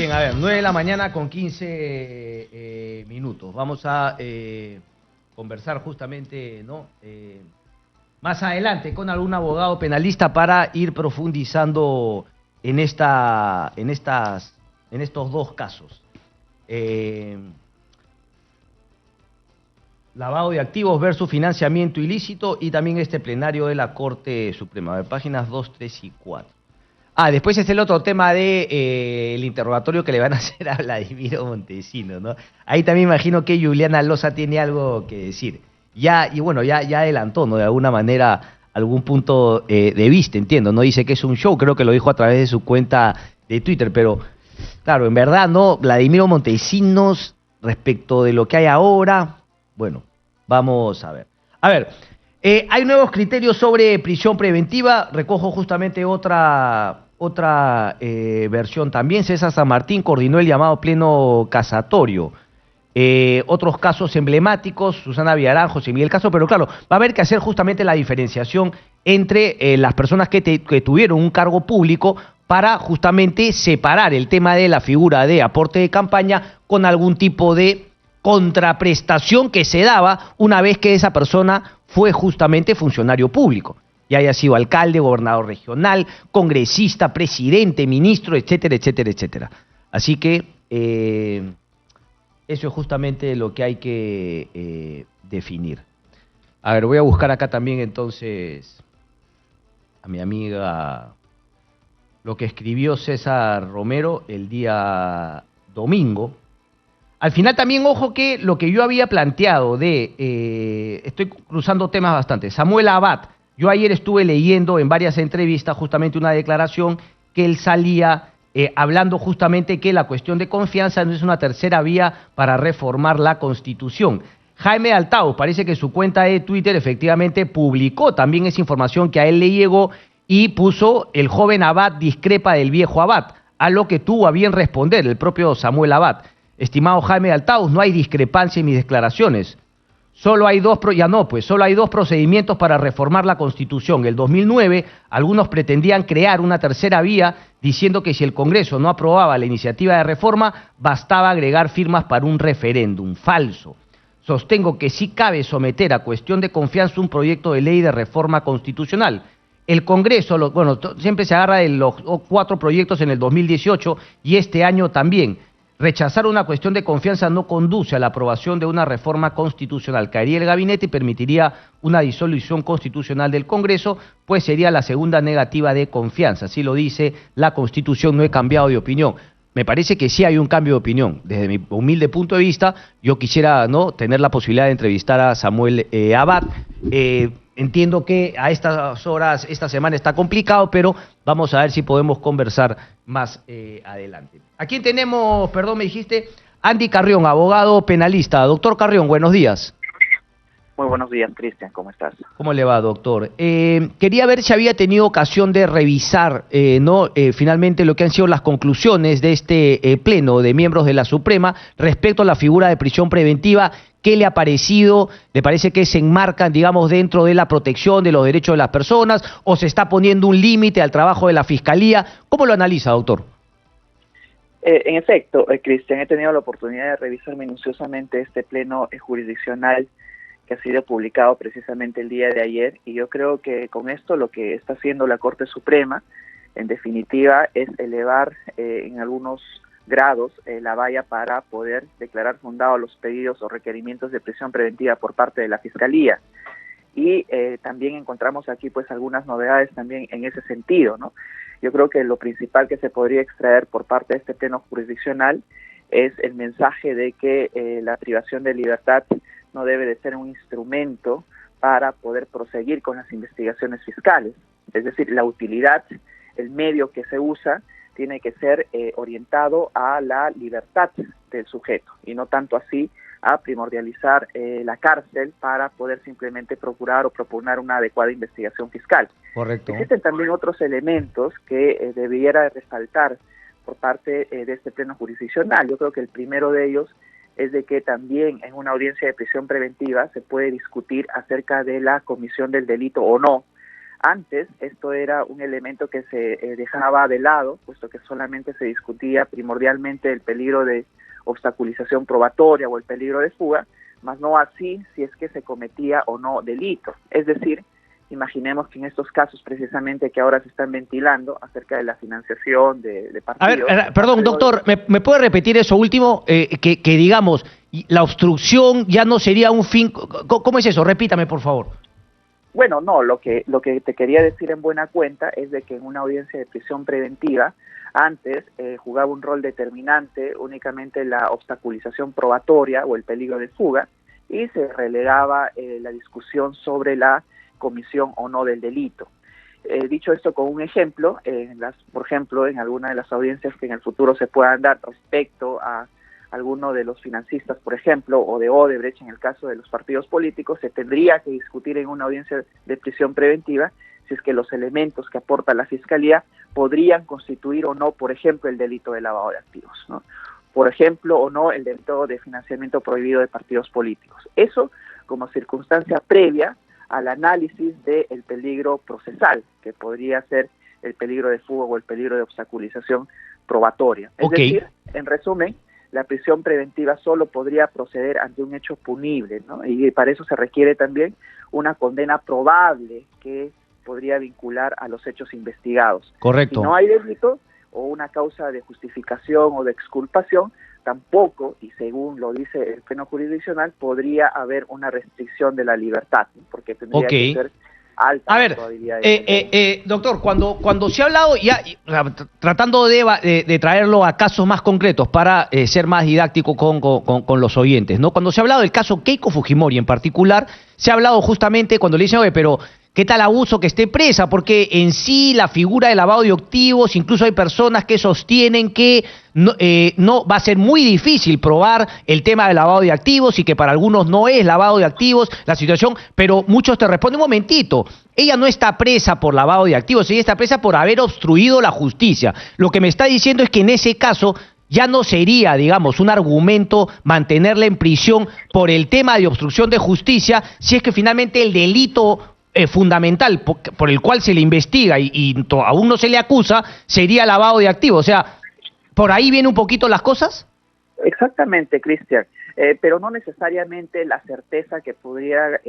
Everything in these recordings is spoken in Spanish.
Bien, a ver, 9 de la mañana con 15 minutos. Vamos a conversar justamente, ¿no? Más adelante con algún abogado penalista para ir profundizando en estos dos casos. Lavado de activos versus financiamiento ilícito y también este plenario de la Corte Suprema. A ver, páginas 2, 3 y 4. Después es el otro tema de el interrogatorio que le van a hacer a Vladimiro Montesinos, ¿no? Ahí también imagino que Juliana Loza tiene algo que decir. Ya adelantó, ¿no? De alguna manera algún punto de vista, entiendo, ¿no? Dice que es un show, creo que lo dijo a través de su cuenta de Twitter, pero claro, en verdad, ¿no? Vladimiro Montesinos, respecto de lo que hay ahora, bueno, vamos a ver. A ver, hay nuevos criterios sobre prisión preventiva, recojo justamente otra versión también. César San Martín coordinó el llamado pleno casatorio. Otros casos emblemáticos, Susana Villarán, José Miguel Castro, pero claro, va a haber que hacer justamente la diferenciación entre las personas que tuvieron un cargo público para justamente separar el tema de la figura de aporte de campaña con algún tipo de contraprestación que se daba una vez que esa persona fue justamente funcionario público, ya haya sido alcalde, gobernador regional, congresista, presidente, ministro, etcétera, etcétera, etcétera. Así que eso es justamente lo que hay que definir. A ver, voy a buscar acá también entonces a mi amiga lo que escribió César Romero el día domingo. Al final también, ojo que lo que yo había planteado estoy cruzando temas bastante, Samuel Abad, yo ayer estuve leyendo en varias entrevistas justamente una declaración que él salía hablando justamente que la cuestión de confianza no es una tercera vía para reformar la Constitución. Jaime Altao, parece que su cuenta de Twitter efectivamente publicó también esa información que a él le llegó y puso: el joven Abad discrepa del viejo Abad, a lo que tuvo a bien responder el propio Samuel Abad. Estimado Jaime Altao, no hay discrepancia en mis declaraciones. Solo hay dos procedimientos para reformar la Constitución. En el 2009, algunos pretendían crear una tercera vía diciendo que si el Congreso no aprobaba la iniciativa de reforma, bastaba agregar firmas para un referéndum. Falso. Sostengo que sí cabe someter a cuestión de confianza un proyecto de ley de reforma constitucional. El Congreso, siempre se agarra de los 4 proyectos en el 2018 y este año también. Rechazar una cuestión de confianza no conduce a la aprobación de una reforma constitucional. Caería el gabinete y permitiría una disolución constitucional del Congreso, pues sería la segunda negativa de confianza. Así lo dice la Constitución, no he cambiado de opinión. Me parece que sí hay un cambio de opinión. Desde mi humilde punto de vista, yo quisiera tener la posibilidad de entrevistar a Samuel Abad. Entiendo que a estas horas, esta semana está complicado, pero vamos a ver si podemos conversar más adelante. ¿A quién tenemos? Perdón, me dijiste. Andy Carrión, abogado penalista. Doctor Carrión, buenos días. Muy buenos días, Cristian, ¿cómo estás? ¿Cómo le va, doctor? Quería ver si había tenido ocasión de revisar finalmente lo que han sido las conclusiones de este pleno de miembros de la Suprema respecto a la figura de prisión preventiva. ¿Qué le ha parecido? ¿Le parece que se enmarcan, digamos, dentro de la protección de los derechos de las personas o se está poniendo un límite al trabajo de la Fiscalía? ¿Cómo lo analiza, doctor? En efecto, Cristian, he tenido la oportunidad de revisar minuciosamente este pleno jurisdiccional que ha sido publicado precisamente el día de ayer, y yo creo que con esto lo que está haciendo la Corte Suprema, en definitiva, es elevar en algunos grados la valla para poder declarar fundados los pedidos o requerimientos de prisión preventiva por parte de la Fiscalía. Y también encontramos aquí pues algunas novedades también en ese sentido, ¿no? Yo creo que lo principal que se podría extraer por parte de este pleno jurisdiccional es el mensaje de que la privación de libertad no debe de ser un instrumento para poder proseguir con las investigaciones fiscales. Es decir, la utilidad, el medio que se usa, tiene que ser orientado a la libertad del sujeto y no tanto así a primordializar la cárcel para poder simplemente procurar o proponer una adecuada investigación fiscal. Correcto. Existen también otros elementos que debiera resaltar por parte de este pleno jurisdiccional. Yo creo que el primero de ellos es de que también en una audiencia de prisión preventiva se puede discutir acerca de la comisión del delito o no, Antes esto era un elemento que se dejaba de lado, puesto que solamente se discutía primordialmente el peligro de obstaculización probatoria o el peligro de fuga, más no así si es que se cometía o no delito. Es decir, imaginemos que en estos casos precisamente que ahora se están ventilando acerca de la financiación de partidos... A ver, perdón, doctor, ¿me puede repetir eso último? Que digamos, la obstrucción ya no sería un fin... ¿Cómo es eso? Repítame, por favor. Bueno, no, lo que te quería decir en buena cuenta es de que en una audiencia de prisión preventiva, antes jugaba un rol determinante únicamente la obstaculización probatoria o el peligro de fuga, y se relegaba la discusión sobre la comisión o no del delito. Dicho esto con un ejemplo, por ejemplo, en alguna de las audiencias que en el futuro se puedan dar respecto a alguno de los financistas, por ejemplo, o de Odebrecht, en el caso de los partidos políticos, se tendría que discutir en una audiencia de prisión preventiva si es que los elementos que aporta la Fiscalía podrían constituir o no, por ejemplo, el delito de lavado de activos, ¿no? Por ejemplo, o no, el delito de financiamiento prohibido de partidos políticos. Eso como circunstancia previa al análisis del peligro procesal, que podría ser el peligro de fuga o el peligro de obstaculización probatoria. Es decir, en resumen, la prisión preventiva solo podría proceder ante un hecho punible, ¿no? Y para eso se requiere también una condena probable que podría vincular a los hechos investigados. Correcto. Si no hay delito o una causa de justificación o de exculpación, tampoco, y según lo dice el pleno jurisdiccional, podría haber una restricción de la libertad, ¿no? Porque tendría que ser alta. A ver, doctor, cuando se ha hablado, ya tratando de traerlo a casos más concretos para ser más didáctico con los oyentes, ¿no? Cuando se ha hablado del caso Keiko Fujimori en particular, se ha hablado justamente cuando le dicen, oye, pero ¿qué tal abuso que esté presa? Porque en sí la figura de lavado de activos, incluso hay personas que sostienen que no va a ser muy difícil probar el tema del lavado de activos y que para algunos no es lavado de activos la situación, pero muchos te responden, un momentito, ella no está presa por lavado de activos, ella está presa por haber obstruido la justicia. Lo que me está diciendo es que en ese caso ya no sería, digamos, un argumento mantenerla en prisión por el tema de obstrucción de justicia, si es que finalmente el delito fundamental por el cual se le investiga y aún no se le acusa sería lavado de activos. O sea, ¿por ahí vienen un poquito las cosas? Exactamente, Cristian, pero no necesariamente la certeza que podría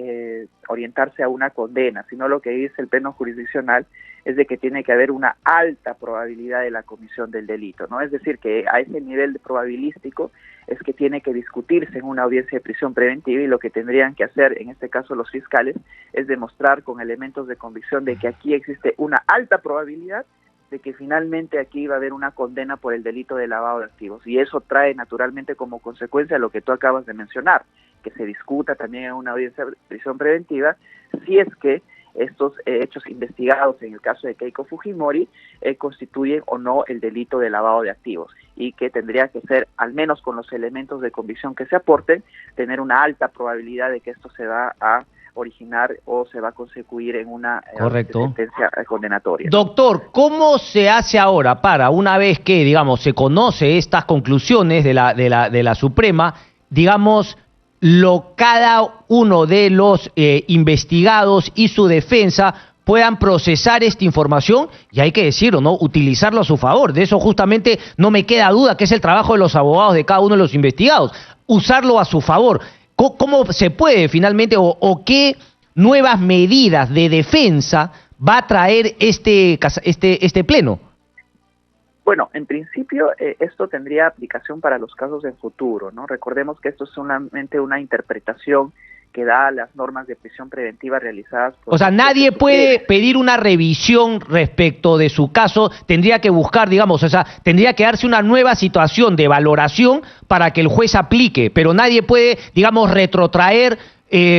orientarse a una condena, sino lo que dice el pleno jurisdiccional es de que tiene que haber una alta probabilidad de la comisión del delito, ¿no? Es decir, que a ese nivel probabilístico es que tiene que discutirse en una audiencia de prisión preventiva, y lo que tendrían que hacer, en este caso los fiscales, es demostrar con elementos de convicción de que aquí existe una alta probabilidad de que finalmente aquí va a haber una condena por el delito de lavado de activos, y eso trae naturalmente como consecuencia lo que tú acabas de mencionar, que se discuta también en una audiencia de prisión preventiva si es que estos hechos investigados en el caso de Keiko Fujimori constituyen o no el delito de lavado de activos, y que tendría que ser, al menos con los elementos de convicción que se aporten, tener una alta probabilidad de que esto se va a originar o se va a consecuir en una sentencia condenatoria. Doctor, ¿cómo se hace ahora para, una vez que, digamos, se conoce estas conclusiones de la Suprema, digamos, cada uno de los investigados y su defensa puedan procesar esta información y, hay que decirlo, ¿no?, utilizarlo a su favor? De eso justamente no me queda duda, que es el trabajo de los abogados de cada uno de los investigados, usarlo a su favor. ¿Cómo se puede finalmente o qué nuevas medidas de defensa va a traer este pleno? Bueno, en principio esto tendría aplicación para los casos en futuro, ¿no? Recordemos que esto es solamente una interpretación que da las normas de prisión preventiva realizadas por... O sea, nadie puede pedir una revisión respecto de su caso, tendría que buscar, digamos, o sea, tendría que darse una nueva situación de valoración para que el juez aplique, pero nadie puede, digamos, retrotraer,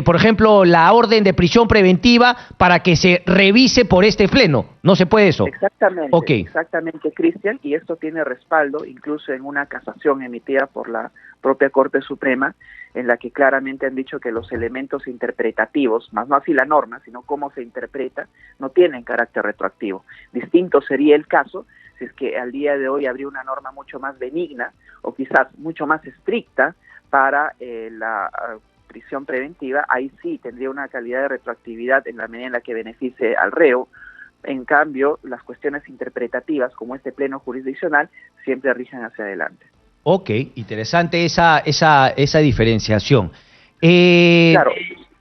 por ejemplo, la orden de prisión preventiva para que se revise por este pleno. ¿No se puede eso? Exactamente, exactamente, Cristian, y esto tiene respaldo incluso en una casación emitida por la propia Corte Suprema, en la que claramente han dicho que los elementos interpretativos, más no así la norma, sino cómo se interpreta, no tienen carácter retroactivo. Distinto sería el caso si es que al día de hoy habría una norma mucho más benigna o quizás mucho más estricta para la prisión preventiva, ahí sí tendría una calidad de retroactividad en la medida en la que beneficie al reo. En cambio, las cuestiones interpretativas, como este pleno jurisdiccional, siempre rigen hacia adelante. Ok, interesante esa diferenciación. Claro.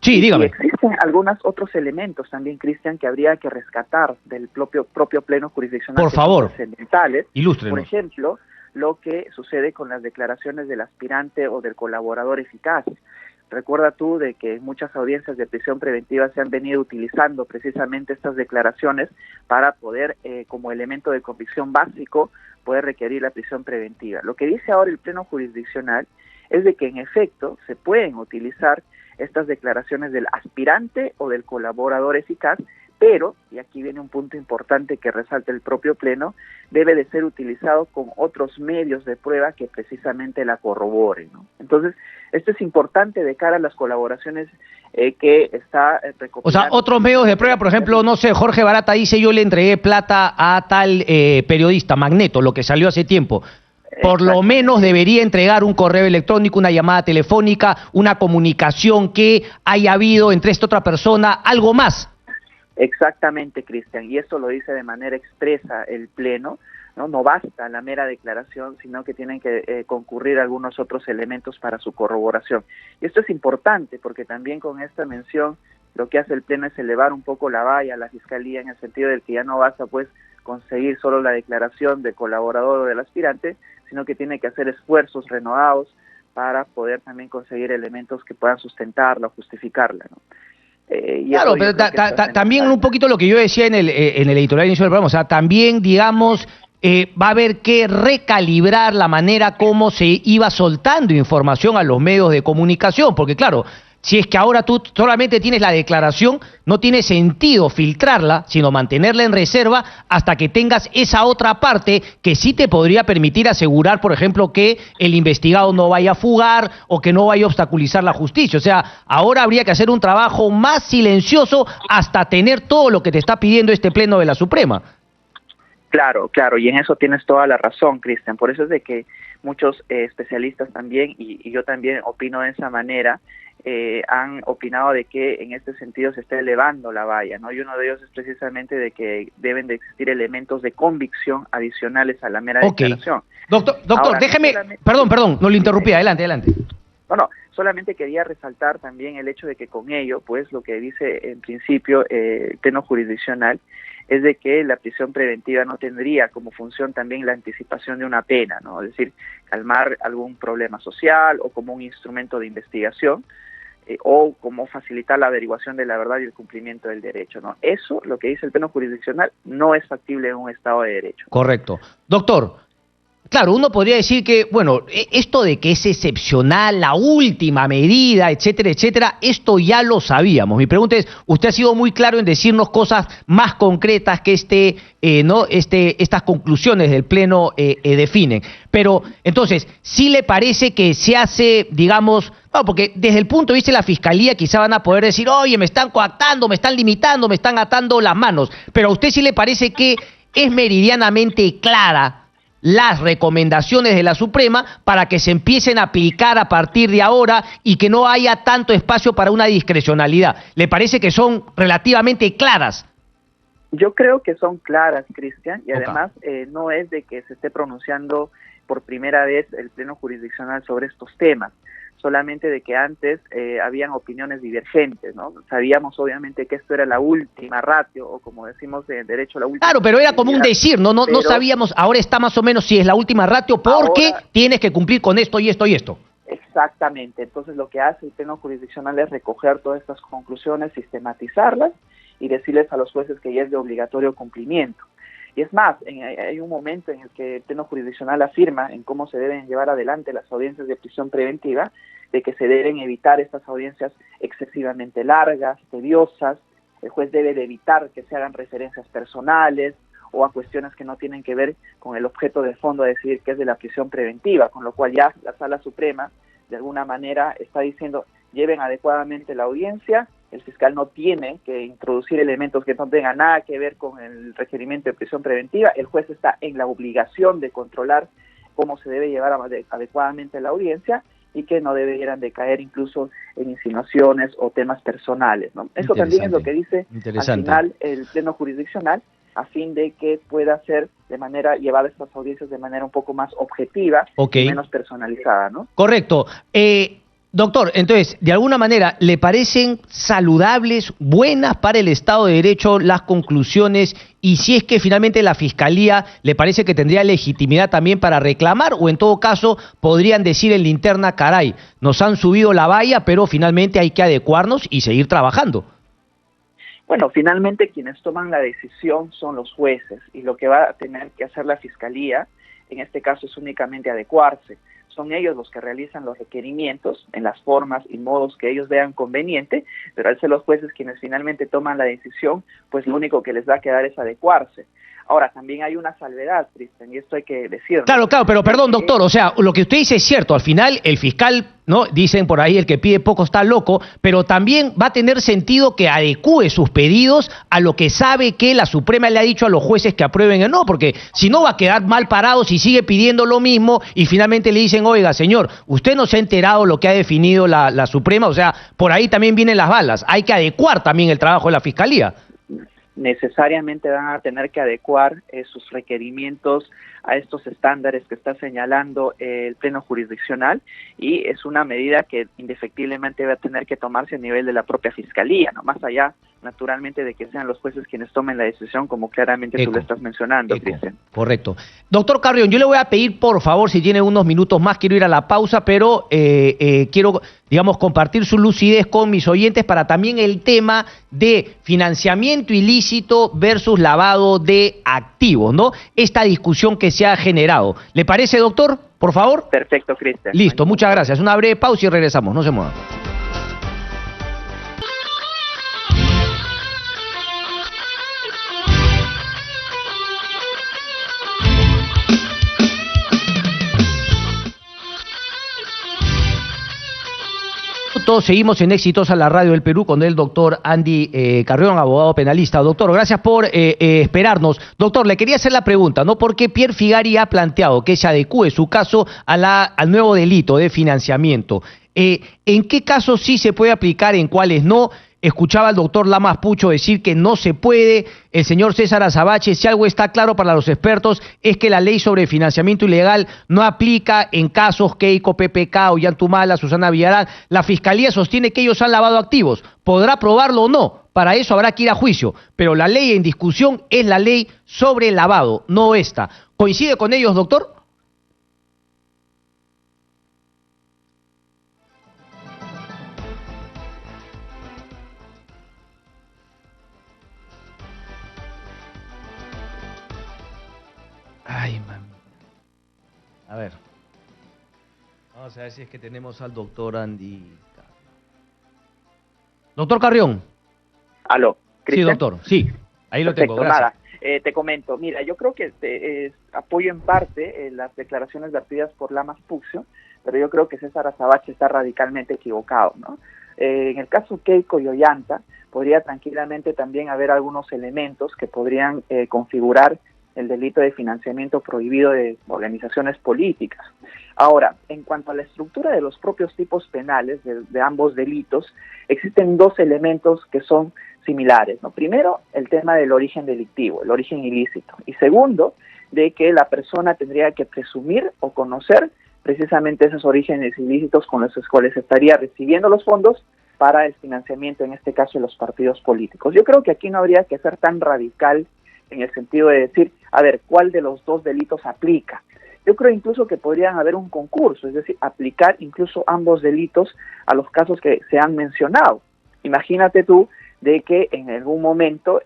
Sí, dígame. Y existen algunos otros elementos también, Cristian, que habría que rescatar del propio pleno jurisdiccional. Por favor, trascendentales. ilústrenos. Por ejemplo, lo que sucede con las declaraciones del aspirante o del colaborador eficaz. Recuerda tú de que en muchas audiencias de prisión preventiva se han venido utilizando precisamente estas declaraciones para poder, como elemento de convicción básico, poder requerir la prisión preventiva. Lo que dice ahora el pleno jurisdiccional es de que en efecto se pueden utilizar estas declaraciones del aspirante o del colaborador eficaz, pero, y aquí viene un punto importante que resalta el propio pleno, debe de ser utilizado con otros medios de prueba que precisamente la corroboren, ¿no? Entonces, esto es importante de cara a las colaboraciones que está recopilando. O sea, otros medios de prueba, por ejemplo, no sé, Jorge Barata dice: yo le entregué plata a tal periodista, Magneto, lo que salió hace tiempo. Por lo menos debería entregar un correo electrónico, una llamada telefónica, una comunicación que haya habido entre esta otra persona, algo más. Exactamente, Cristian, y esto lo dice de manera expresa el Pleno, ¿no? No basta la mera declaración, sino que tienen que concurrir algunos otros elementos para su corroboración. Y esto es importante porque también con esta mención lo que hace el Pleno es elevar un poco la valla a la Fiscalía, en el sentido de que ya no basta pues conseguir solo la declaración del colaborador o del aspirante, sino que tiene que hacer esfuerzos renovados para poder también conseguir elementos que puedan sustentarla o justificarla, ¿no? Claro, pero también un poquito lo que yo decía en el editorial inicio del programa, o sea, también, digamos, va a haber que recalibrar la manera como se iba soltando información a los medios de comunicación, porque claro, si es que ahora tú solamente tienes la declaración, no tiene sentido filtrarla, sino mantenerla en reserva hasta que tengas esa otra parte que sí te podría permitir asegurar, por ejemplo, que el investigado no vaya a fugar o que no vaya a obstaculizar la justicia. O sea, ahora habría que hacer un trabajo más silencioso hasta tener todo lo que te está pidiendo este Pleno de la Suprema. Claro, y en eso tienes toda la razón, Cristian. Por eso es de que muchos especialistas también, y yo también opino de esa manera, han opinado de que en este sentido se está elevando la valla, ¿no? Y uno de ellos es precisamente de que deben de existir elementos de convicción adicionales a la mera declaración. Doctor, ahora, déjeme, perdón, no lo interrumpí, adelante. No, solamente quería resaltar también el hecho de que con ello, pues lo que dice en principio el pleno jurisdiccional es de que la prisión preventiva no tendría como función también la anticipación de una pena, ¿no? Es decir, calmar algún problema social o como un instrumento de investigación, o como facilitar la averiguación de la verdad y el cumplimiento del derecho, ¿no? Eso, lo que dice el pleno jurisdiccional, no es factible en un Estado de Derecho. Correcto. Doctor, claro, uno podría decir que, bueno, esto de que es excepcional, la última medida, etcétera, etcétera, esto ya lo sabíamos. Mi pregunta es, usted ha sido muy claro en decirnos cosas más concretas que estas conclusiones del Pleno definen. Pero, entonces, ¿sí le parece que se hace, digamos, no, porque desde el punto de vista de la Fiscalía quizá van a poder decir: oye, me están coactando, me están limitando, me están atando las manos, pero a usted sí le parece que es meridianamente clara las recomendaciones de la Suprema para que se empiecen a aplicar a partir de ahora y que no haya tanto espacio para una discrecionalidad? ¿Le parece que son relativamente claras? Yo creo que son claras, Cristian, y además no es de que se esté pronunciando por primera vez el Pleno Jurisdiccional sobre estos temas, solamente de que antes habían opiniones divergentes, ¿no? Sabíamos obviamente que esto era la última ratio, o como decimos en derecho, la última... Claro, pero era como un decir, no sabíamos, ahora está más o menos si es la última ratio porque ahora tienes que cumplir con esto y esto y esto. Exactamente, entonces lo que hace el Pleno Jurisdiccional es recoger todas estas conclusiones, sistematizarlas y decirles a los jueces que ya es de obligatorio cumplimiento. Y es más, hay un momento en el que el Pleno Jurisdiccional afirma en cómo se deben llevar adelante las audiencias de prisión preventiva, de que se deben evitar estas audiencias excesivamente largas, tediosas. El juez debe de evitar que se hagan referencias personales o a cuestiones que no tienen que ver con el objeto de fondo, de decidir que es de la prisión preventiva, con lo cual ya la Sala Suprema de alguna manera está diciendo: lleven adecuadamente la audiencia, el fiscal no tiene que introducir elementos que no tengan nada que ver con el requerimiento de prisión preventiva, el juez está en la obligación de controlar cómo se debe llevar adecuadamente la audiencia, y que no debieran de caer incluso en insinuaciones o temas personales, ¿no? Eso también es lo que dice al final el Pleno Jurisdiccional, a fin de que pueda ser llevar estas audiencias de manera un poco más objetiva y menos personalizada, ¿no? Correcto. Doctor, entonces, de alguna manera, ¿le parecen saludables, buenas para el Estado de Derecho las conclusiones? Y si es que finalmente la Fiscalía le parece que tendría legitimidad también para reclamar, o en todo caso podrían decir en linterna, caray, nos han subido la valla, pero finalmente hay que adecuarnos y seguir trabajando. Bueno, finalmente quienes toman la decisión son los jueces, y lo que va a tener que hacer la Fiscalía, en este caso, es únicamente adecuarse. Son ellos los que realizan los requerimientos en las formas y modos que ellos vean conveniente, pero al ser los jueces quienes finalmente toman la decisión, pues lo único que les va a quedar es adecuarse. Ahora, también hay una salvedad, Cristian, y esto hay que decirlo. Claro, pero perdón, doctor, o sea, lo que usted dice es cierto, al final el fiscal, ¿no? Dicen por ahí, el que pide poco está loco, pero también va a tener sentido que adecúe sus pedidos a lo que sabe que la Suprema le ha dicho a los jueces que aprueben o no, porque si no va a quedar mal parado si sigue pidiendo lo mismo y finalmente le dicen, oiga, señor, usted no se ha enterado lo que ha definido la Suprema, o sea, por ahí también vienen las balas, hay que adecuar también el trabajo de la Fiscalía. Necesariamente van a tener que adecuar sus requerimientos a estos estándares que está señalando el Pleno Jurisdiccional, y es una medida que indefectiblemente va a tener que tomarse a nivel de la propia Fiscalía, no más allá, naturalmente, de que sean los jueces quienes tomen la decisión, como claramente tú lo estás mencionando, Cristian. Correcto. Doctor Carrión, yo le voy a pedir, por favor, si tiene unos minutos más, quiero ir a la pausa, pero quiero, digamos, compartir su lucidez con mis oyentes para también el tema de financiamiento ilícito versus lavado de activos, ¿no? Esta discusión que se ha generado. ¿Le parece, doctor? Por favor. Perfecto, Cristian. Listo, muchas gracias. Una breve pausa y regresamos. No se muevan. Todos seguimos en Exitosa, la radio del Perú, con el doctor Andy Carrión, abogado penalista. Doctor, gracias por esperarnos. Doctor, le quería hacer la pregunta, ¿no? Porque Pierre Figari ha planteado que se adecúe su caso al nuevo delito de financiamiento. ¿En qué casos sí se puede aplicar, en cuáles no? Escuchaba al doctor Lamas Pucho decir que no se puede. El señor César Azabache, si algo está claro para los expertos, es que la ley sobre financiamiento ilegal no aplica en casos Keiko, PPK, Ollantumala, Susana Villarán. La Fiscalía sostiene que ellos han lavado activos. ¿Podrá probarlo o no? Para eso habrá que ir a juicio. Pero la ley en discusión es la ley sobre el lavado, no esta. ¿Coincide con ellos, doctor? Ay, mami. A ver. Vamos a ver si es que tenemos al doctor Andy. Doctor Carrión. Aló, ¿Cristian? Sí, doctor. Sí, ahí lo tengo. Gracias. Nada. Te comento, mira, yo creo que apoyo en parte las declaraciones vertidas por Lamas Puccio, pero yo creo que César Azabache está radicalmente equivocado, ¿no? En el caso Keiko y Ollanta, podría tranquilamente también haber algunos elementos que podrían configurar el delito de financiamiento prohibido de organizaciones políticas. Ahora, en cuanto a la estructura de los propios tipos penales de ambos delitos, existen dos elementos que son similares, ¿no? Primero, el tema del origen delictivo, el origen ilícito. Y segundo, de que la persona tendría que presumir o conocer precisamente esos orígenes ilícitos con los cuales estaría recibiendo los fondos para el financiamiento, en este caso, de los partidos políticos. Yo creo que aquí no habría que ser tan radical en el sentido de decir, a ver, ¿cuál de los dos delitos aplica? Yo creo incluso que podrían haber un concurso, es decir, aplicar incluso ambos delitos a los casos que se han mencionado. Imagínate tú de que en algún momento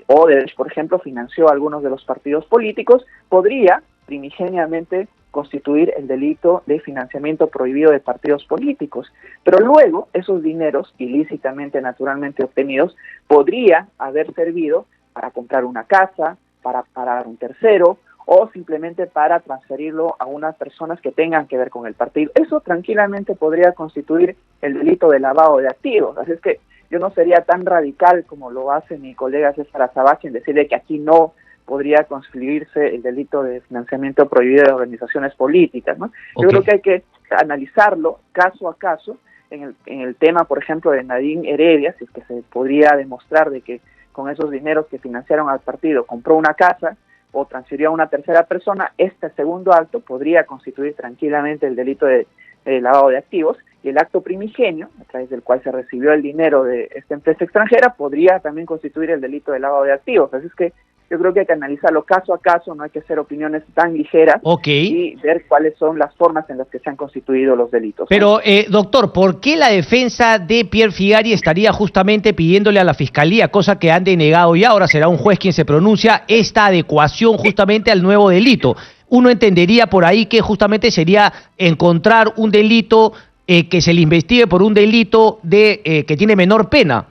Odebrecht, por ejemplo, financió a algunos de los partidos políticos, podría primigeniamente constituir el delito de financiamiento prohibido de partidos políticos, pero luego esos dineros ilícitamente, naturalmente obtenidos, podría haber servido para comprar una casa, para pagar un tercero, o simplemente para transferirlo a unas personas que tengan que ver con el partido. Eso tranquilamente podría constituir el delito de lavado de activos. Así es que yo no sería tan radical como lo hace mi colega César Azabache en decirle que aquí no podría constituirse el delito de financiamiento prohibido de organizaciones políticas, ¿no? Yo creo que hay que analizarlo caso a caso en el tema, por ejemplo, de Nadine Heredia, si es que se podría demostrar de que con esos dineros que financiaron al partido compró una casa o transfirió a una tercera persona, este segundo acto podría constituir tranquilamente el delito de lavado de activos, y el acto primigenio, a través del cual se recibió el dinero de esta empresa extranjera, podría también constituir el delito de lavado de activos. Así es que yo creo que hay que analizarlo caso a caso, no hay que hacer opiniones tan ligeras y ver cuáles son las formas en las que se han constituido los delitos. Pero, doctor, ¿por qué la defensa de Pierre Figari estaría justamente pidiéndole a la Fiscalía, cosa que han denegado ya, ahora será un juez quien se pronuncia, esta adecuación justamente al nuevo delito? Uno entendería por ahí que justamente sería encontrar un delito que se le investigue por un delito que tiene menor pena.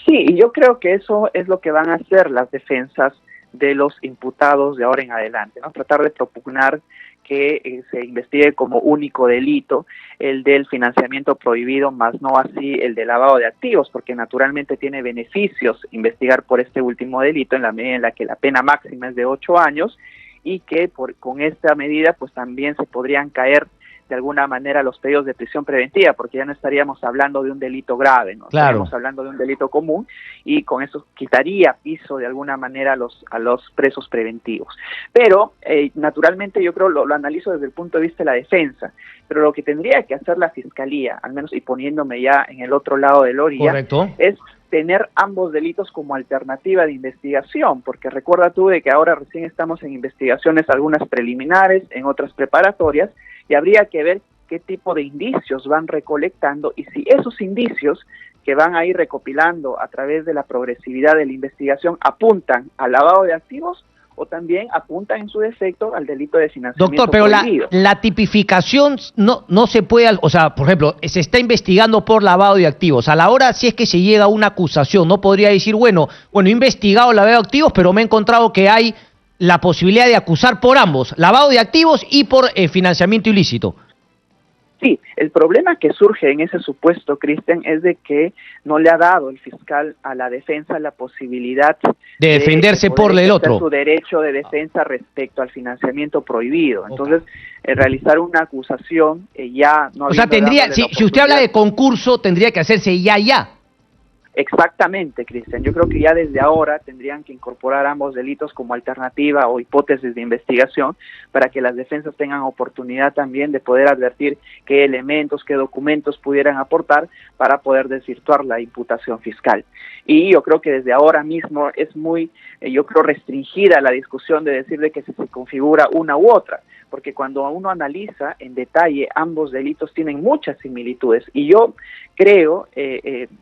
Sí, y yo creo que eso es lo que van a hacer las defensas de los imputados de ahora en adelante, ¿no? Tratar de propugnar que se investigue como único delito el del financiamiento prohibido, más no así el de lavado de activos, porque naturalmente tiene beneficios investigar por este último delito en la medida en la que la pena máxima es de 8 años y que con esta medida pues también se podrían caer de alguna manera los pedidos de prisión preventiva, porque ya no estaríamos hablando de un delito grave, ¿no? Claro. Estaríamos hablando de un delito común y con eso quitaría piso de alguna manera a los presos preventivos. Pero naturalmente yo creo, lo analizo desde el punto de vista de la defensa, pero lo que tendría que hacer la Fiscalía, al menos y poniéndome ya en el otro lado de la orilla, correcto, es tener ambos delitos como alternativa de investigación, porque recuerda tú de que ahora recién estamos en investigaciones, algunas preliminares, en otras preparatorias, y habría que ver qué tipo de indicios van recolectando y si esos indicios que van a ir recopilando a través de la progresividad de la investigación apuntan al lavado de activos o también apuntan en su defecto al delito de financiamiento doctor, pero prohibido. la tipificación no se puede, o sea, por ejemplo, se está investigando por lavado de activos. A la hora, si es que se llega a una acusación, no podría decir, bueno, he investigado lavado de activos, pero me he encontrado que hay la posibilidad de acusar por ambos, lavado de activos y por financiamiento ilícito. Sí, el problema que surge en ese supuesto, Cristian, es de que no le ha dado el fiscal a la defensa la posibilidad de defenderse por el otro. Su derecho de defensa respecto al financiamiento prohibido. Entonces, realizar una acusación ya no. O sea, tendría, si usted habla de concurso, tendría que hacerse ya. Exactamente, Cristian. Yo creo que ya desde ahora tendrían que incorporar ambos delitos como alternativa o hipótesis de investigación para que las defensas tengan oportunidad también de poder advertir qué elementos, qué documentos pudieran aportar para poder desvirtuar la imputación fiscal. Y yo creo que desde ahora mismo es muy, restringida la discusión de decir de que se configura una u otra, porque cuando uno analiza en detalle ambos delitos tienen muchas similitudes y yo creo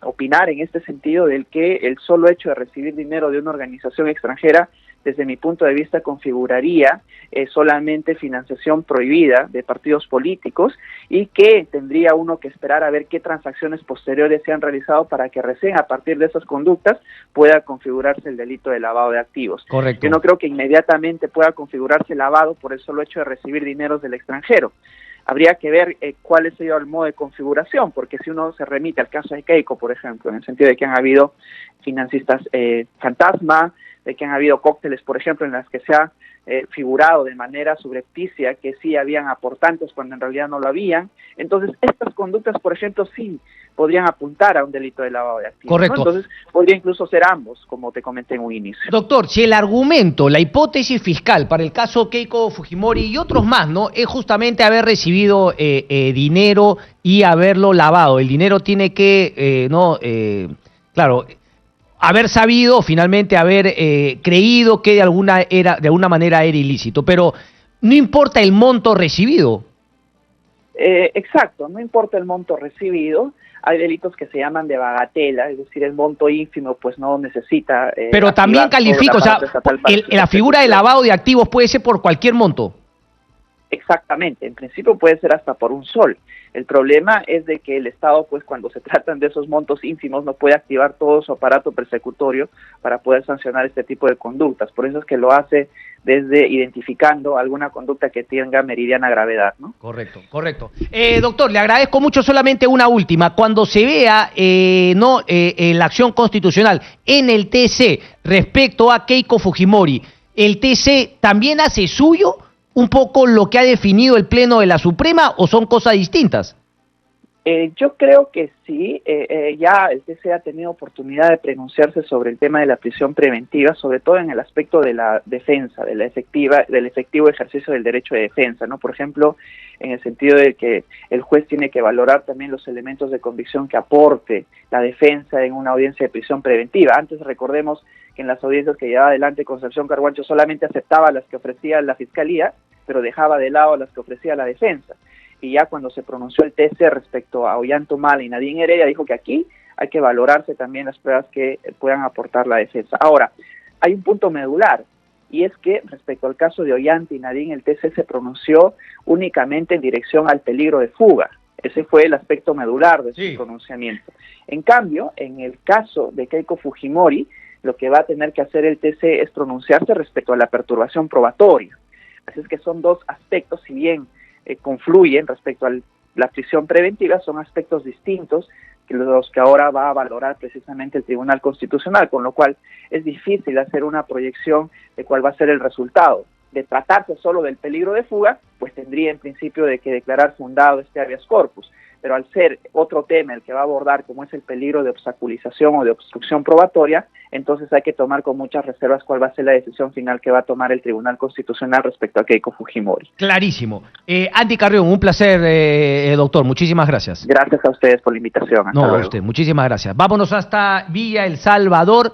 opinar en este sentido del que el solo hecho de recibir dinero de una organización extranjera desde mi punto de vista configuraría solamente financiación prohibida de partidos políticos y que tendría uno que esperar a ver qué transacciones posteriores se han realizado para que recién a partir de esas conductas pueda configurarse el delito de lavado de activos. Correcto. Yo no creo que inmediatamente pueda configurarse lavado por el solo hecho de recibir dineros del extranjero. Habría que ver cuál es el modo de configuración, porque si uno se remite al caso de Keiko, por ejemplo, en el sentido de que han habido financistas fantasma, de que han habido cócteles, por ejemplo, en las que se ha figurado de manera subrepticia que sí habían aportantes cuando en realidad no lo habían. Entonces, estas conductas, por ejemplo, sí podrían apuntar a un delito de lavado de activos. Correcto. ¿No? Entonces, podría incluso ser ambos, como te comenté en un inicio. Doctor, si el argumento, la hipótesis fiscal para el caso Keiko Fujimori y otros más, ¿no?, es justamente haber recibido dinero y haberlo lavado. El dinero tiene que, haber sabido, finalmente haber creído que de alguna manera era ilícito, pero no importa el monto recibido. Exacto, no importa el monto recibido. Hay delitos que se llaman de bagatela, es decir, el monto ínfimo pues no necesita... pero también califica, o sea, la figura de lavado de activos puede ser por cualquier monto. Exactamente, en principio puede ser hasta por un sol. El problema es de que el Estado, pues cuando se tratan de esos montos ínfimos, no puede activar todo su aparato persecutorio para poder sancionar este tipo de conductas. Por eso es que lo hace desde identificando alguna conducta que tenga meridiana gravedad, ¿no? Correcto. Doctor, le agradezco mucho, solamente una última. Cuando se vea la acción constitucional en el TC respecto a Keiko Fujimori, ¿el TC también hace suyo un poco lo que ha definido el Pleno de la Suprema o son cosas distintas? Yo creo que sí, ya el TC ha tenido oportunidad de pronunciarse sobre el tema de la prisión preventiva, sobre todo en el aspecto de la defensa, del efectivo ejercicio del derecho de defensa, ¿no? Por ejemplo, en el sentido de que el juez tiene que valorar también los elementos de convicción que aporte la defensa en una audiencia de prisión preventiva. Antes recordemos que en las audiencias que llevaba adelante Concepción Carhuancho solamente aceptaba las que ofrecía la Fiscalía, pero dejaba de lado las que ofrecía la defensa. Y ya cuando se pronunció el TC respecto a Ollanta Humala y Nadine Heredia, dijo que aquí hay que valorarse también las pruebas que puedan aportar la defensa. Ahora, hay un punto medular, y es que respecto al caso de Ollanta y Nadine, el TC se pronunció únicamente en dirección al peligro de fuga. Ese fue el aspecto medular de su pronunciamiento. En cambio, en el caso de Keiko Fujimori, lo que va a tener que hacer el TC es pronunciarse respecto a la perturbación probatoria. Así es que son dos aspectos, si bien confluyen respecto a la prisión preventiva, son aspectos distintos que los que ahora va a valorar precisamente el Tribunal Constitucional, con lo cual es difícil hacer una proyección de cuál va a ser el resultado. De tratarse solo del peligro de fuga, pues tendría en principio de que declarar fundado este habeas corpus, pero al ser otro tema el que va a abordar, como es el peligro de obstaculización o de obstrucción probatoria, entonces hay que tomar con muchas reservas cuál va a ser la decisión final que va a tomar el Tribunal Constitucional respecto a Keiko Fujimori. Clarísimo. Andy Carrión, un placer, doctor. Muchísimas gracias. Gracias a ustedes por la invitación. Hasta luego. A usted. Muchísimas gracias. Vámonos hasta Villa El Salvador.